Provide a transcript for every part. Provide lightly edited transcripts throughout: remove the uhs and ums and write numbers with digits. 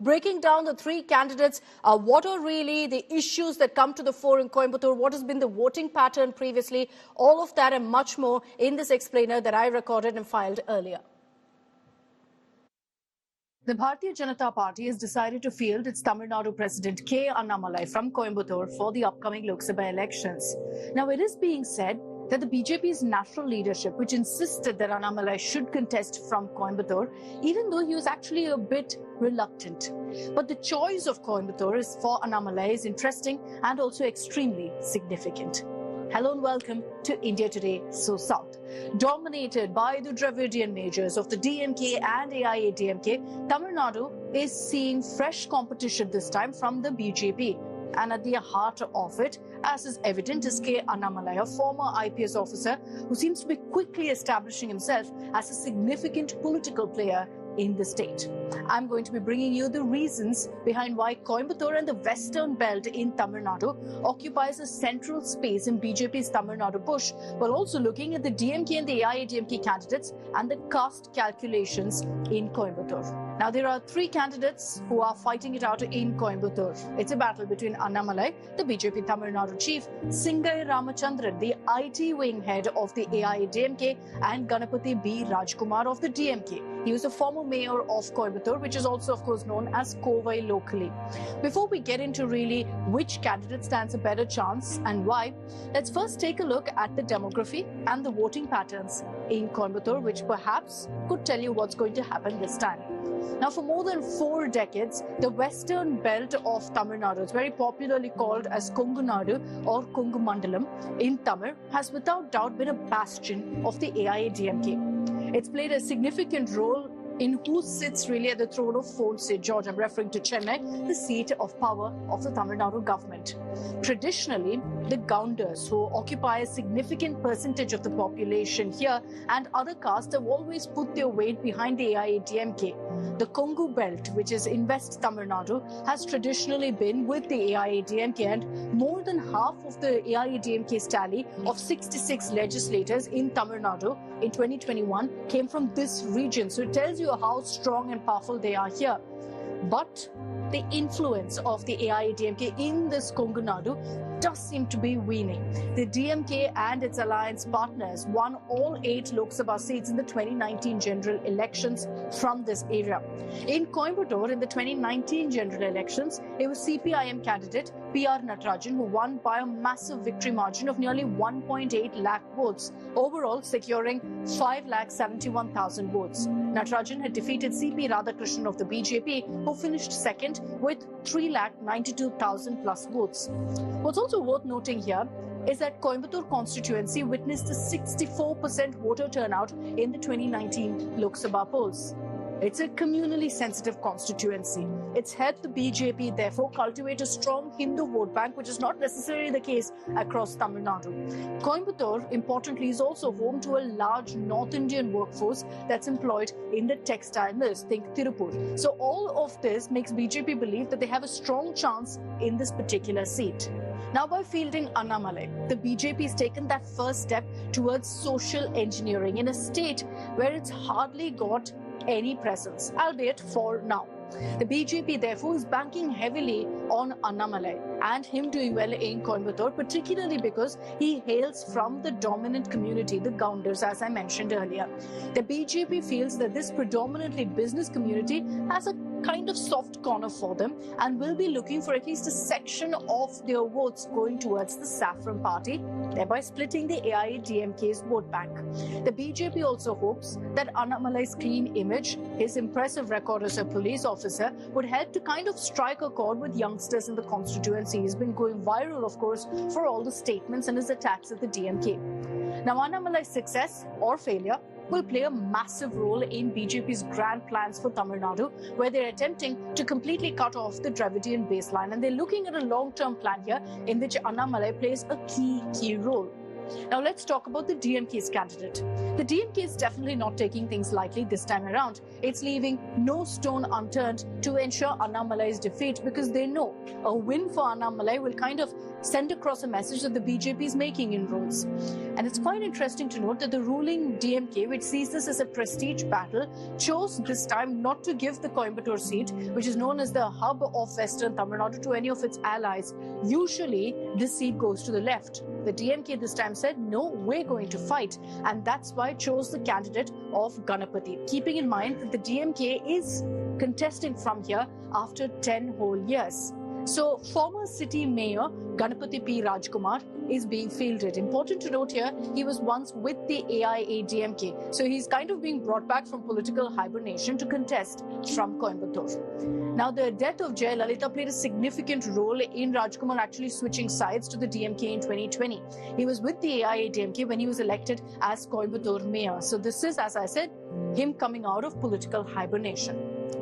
breaking down the three candidates. What are really the issues that come to the fore in Coimbatore? What has been the voting pattern previously? All of that and much more in this explainer that I recorded and filed earlier. The Bharatiya Janata Party has decided to field its Tamil Nadu President Annamalai from Coimbatore for the upcoming Lok Sabha elections. Now, it is being said that the BJP's national leadership, which insisted that Annamalai should contest from Coimbatore, even though he was actually a bit reluctant. But the choice of Coimbatore for Annamalai is interesting and also extremely significant. Hello and welcome to India Today So South. Dominated by the Dravidian majors of the DMK and AIADMK, Tamil Nadu is seeing fresh competition this time from the BJP. And at the heart of it, as is evident, is Annamalai, a former IPS officer who seems to be quickly establishing himself as a significant political player in the state. I'm going to be bringing you the reasons behind why Coimbatore and the Western Belt in Tamil Nadu occupies a central space in BJP's Tamil Nadu push, while also looking at the DMK and the AIADMK candidates and the caste calculations in Coimbatore. Now, there are three candidates who are fighting it out in Coimbatore. It's a battle between Annamalai, the BJP Tamil Nadu chief, Singai Ramachandran, the IT wing head of the AIADMK, and Ganapati B. Rajkumar of the DMK. He was a former mayor of Coimbatore, which is also, of course, known as Kovai locally. Before we get into really which candidate stands a better chance and why, let's first take a look at the demography and the voting patterns in Coimbatore, which perhaps could tell you what's going to happen this time. Now, for more than 4 decades, the western belt of Tamil Nadu, it's very popularly called as Kongu Nadu or Kongu Mandalam in Tamil, has without doubt been a bastion of the AIADMK. It's played a significant role in who sits really at the throne of Fort St. George. I'm referring to Chennai, the seat of power of the Tamil Nadu government. Traditionally, the Gaundars, who occupy a significant percentage of the population here, and other castes have always put their weight behind the AIADMK. The Kongu belt, which is in West Tamil Nadu, has traditionally been with the AIADMK, and more than half of the AIADMK's tally of 66 legislators in Tamil Nadu in 2021 came from this region. So it tells you how strong and powerful they are here. But the influence of the AIADMK in this Kongu Nadu does seem to be waning. The DMK and its alliance partners won all 8 Lok Sabha seats in the 2019 general elections from this area. In Coimbatore, in the 2019 general elections, it was CPIM candidate PR Natarajan who won by a massive victory margin of nearly 1.8 lakh votes, overall securing 5,71,000 votes. Natarajan had defeated CP Radhakrishnan of the BJP, who finished second with 3,92,000 plus votes. What's also worth noting here is that Coimbatore constituency witnessed a 64% voter turnout in the 2019 Lok Sabha polls. It's a communally sensitive constituency. It's helped the BJP, therefore, cultivate a strong Hindu vote bank, which is not necessarily the case across Tamil Nadu. Coimbatore, importantly, is also home to a large North Indian workforce that's employed in the textile mills, think Tirupur. So all of this makes BJP believe that they have a strong chance in this particular seat. Now, by fielding Annamalai, the BJP has taken that first step towards social engineering in a state where it's hardly got any presence, albeit for now. The BJP, therefore, is banking heavily on Annamalai and him doing well in Coimbatore, particularly because he hails from the dominant community, the Gaundars, as I mentioned earlier. The BJP feels that this predominantly business community has a kind of soft corner for them and will be looking for at least a section of their votes going towards the Saffron Party, thereby splitting the AIADMK's vote bank. The BJP also hopes that Annamalai's clean image, his impressive record as a police officer, would help to kind of strike a chord with youngsters in the constituency. He's been going viral, of course, for all the statements and his attacks at the DMK. Now, Annamalai's success or failure will play a massive role in BJP's grand plans for Tamil Nadu, where they're attempting to completely cut off the Dravidian baseline. And they're looking at a long-term plan here in which Annamalai plays a key role. Now let's talk about the DMK's candidate. The DMK is definitely not taking things lightly this time around. It's leaving no stone unturned to ensure Annamalai's defeat, because they know a win for Annamalai will kind of send across a message that the BJP is making inroads. And it's quite interesting to note that the ruling DMK, which sees this as a prestige battle, chose this time not to give the Coimbatore seat, which is known as the hub of Western Tamil Nadu, to any of its allies. Usually, this seat goes to the left. The DMK this time said, no, we're going to fight. And that's why it chose the candidate of Ganapati, keeping in mind that the DMK is contesting from here after 10 whole years. So, former city mayor Ganapati P. Rajkumar is being fielded. Important to note here, he was once with the AIADMK. So, he's kind of being brought back from political hibernation to contest from Coimbatore. Now, the death of Jayalalitha played a significant role in Rajkumar actually switching sides to the DMK in 2020. He was with the AIADMK when he was elected as Coimbatore mayor. So, this is, as I said, him coming out of political hibernation.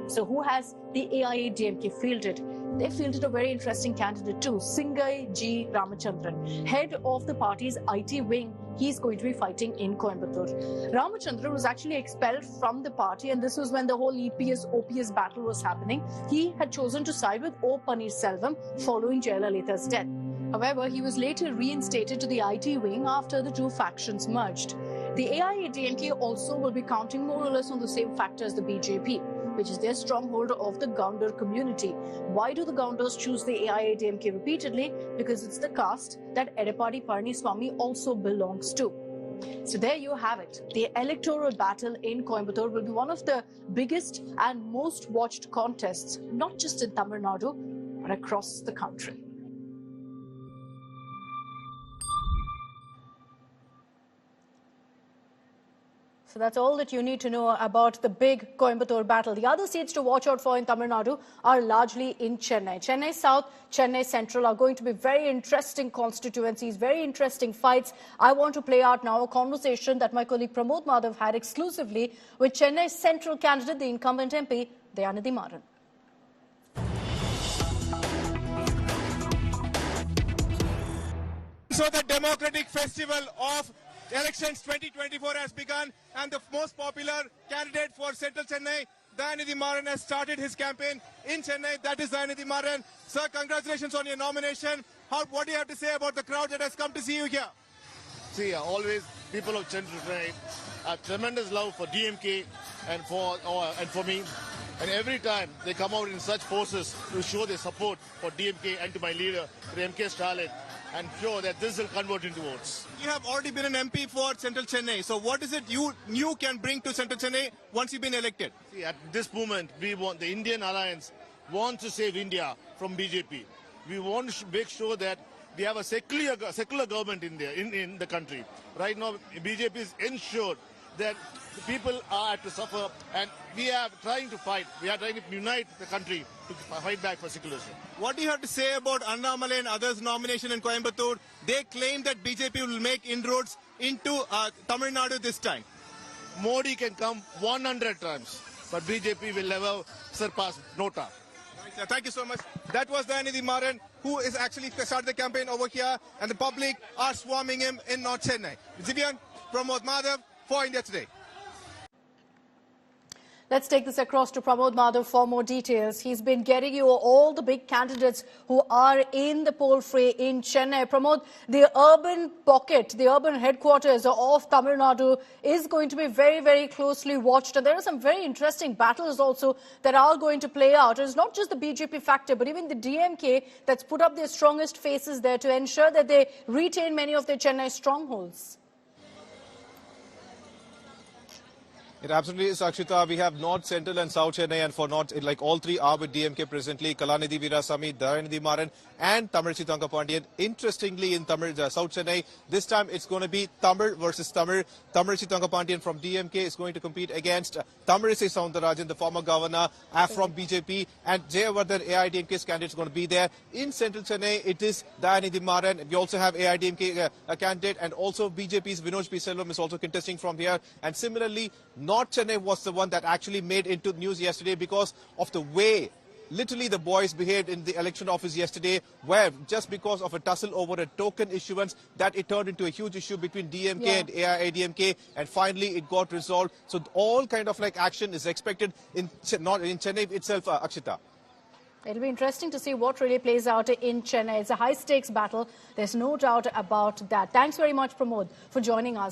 So, who has the AIADMK fielded? They fielded a very interesting candidate too, Singai G. Ramachandran, head of the party's IT wing. He's going to be fighting in Coimbatore. Ramachandran was actually expelled from the party, and this was when the whole EPS-OPS battle was happening. He had chosen to side with O. Paneerselvam following Jayalalitha's death. However, he was later reinstated to the IT wing after the two factions merged. The AIADMK also will be counting more or less on the same factor as the BJP, which is their stronghold of the Gaundar community. Why do the Gaundars choose the AIADMK repeatedly? Because it's the caste that Edappadi Palaniswamy also belongs to. So there you have it. The electoral battle in Coimbatore will be one of the biggest and most watched contests, not just in Tamil Nadu, but across the country. So that's all that you need to know about the big Coimbatore battle. The other seats to watch out for in Tamil Nadu are largely in Chennai. Chennai South, Chennai Central are going to be very interesting constituencies, very interesting fights. I want to play out now a conversation that my colleague Pramod Madhav had exclusively with Chennai Central candidate, the incumbent MP, Dayanidhi Maran. So the democratic festival of Elections 2024 has begun, and the most popular candidate for Central Chennai, Dayanidhi Maran, has started his campaign in Chennai. That is Dayanidhi Maran. Sir, congratulations on your nomination. What do you have to say about the crowd that has come to see you here? See, always people of Central Chennai have tremendous love for DMK and for me. And every time they come out in such forces to show their support for DMK and to my leader, M.K. Stalin, and sure that this will convert into votes. You have already been an MP for Central Chennai. So what is it you can bring to Central Chennai once you've been elected? See, at this moment, we want the Indian Alliance wants to save India from BJP. We want to make sure that we have a secular government in there, in the country. Right now, BJP is ensured that the people are to suffer, and we are trying to fight. We are trying to unite the country to fight back for secularism. What do you have to say about Annamalai and others' nomination in Coimbatore? They claim that BJP will make inroads into Tamil Nadu this time. Modi can come 100 times, but BJP will never surpass Nota. Right, sir. Thank you so much. That was Dayanidhi Maran, who is actually started the campaign over here, and the public are swarming him in North Chennai. Zivian, Pramod Madhav for India Today. Let's take this across to Pramod Madhav for more details. He's been getting you all the big candidates who are in the poll fray in Chennai. Pramod, the urban pocket, the urban headquarters of Tamil Nadu is going to be very, very closely watched. And there are some very interesting battles also that are going to play out. It's not just the BJP factor, but even the DMK that's put up their strongest faces there to ensure that they retain many of their Chennai strongholds. It absolutely is, Akshita. We have North, Central and South Chennai, and for North, like all three are with DMK presently, Kalanidhi Veerasamy, Dayanidhi Maran and Tamil Pandian. Interestingly, in South Chennai, this time it's going to be Tamil versus Tamil. Tamil Pandian from DMK is going to compete against Tamilisai Soundarajan, the former governor from BJP, and Jayawardhan, AIADMK's candidate, is going to be there. In Central Chennai, it is Dayanidhi Maran. We also have AIADMK candidate, and also BJP's Vinod P. Selvam is also contesting from here. And similarly, North Chennai was the one that actually made into news yesterday because of the way literally the boys behaved in the election office yesterday, where just because of a tussle over a token issuance, that it turned into a huge issue between DMK and AIADMK, and finally it got resolved. So all kind of like action is expected in Chennai itself, Akshita. It'll be interesting to see what really plays out in Chennai. It's a high-stakes battle. There's no doubt about that. Thanks very much, Pramod, for joining us.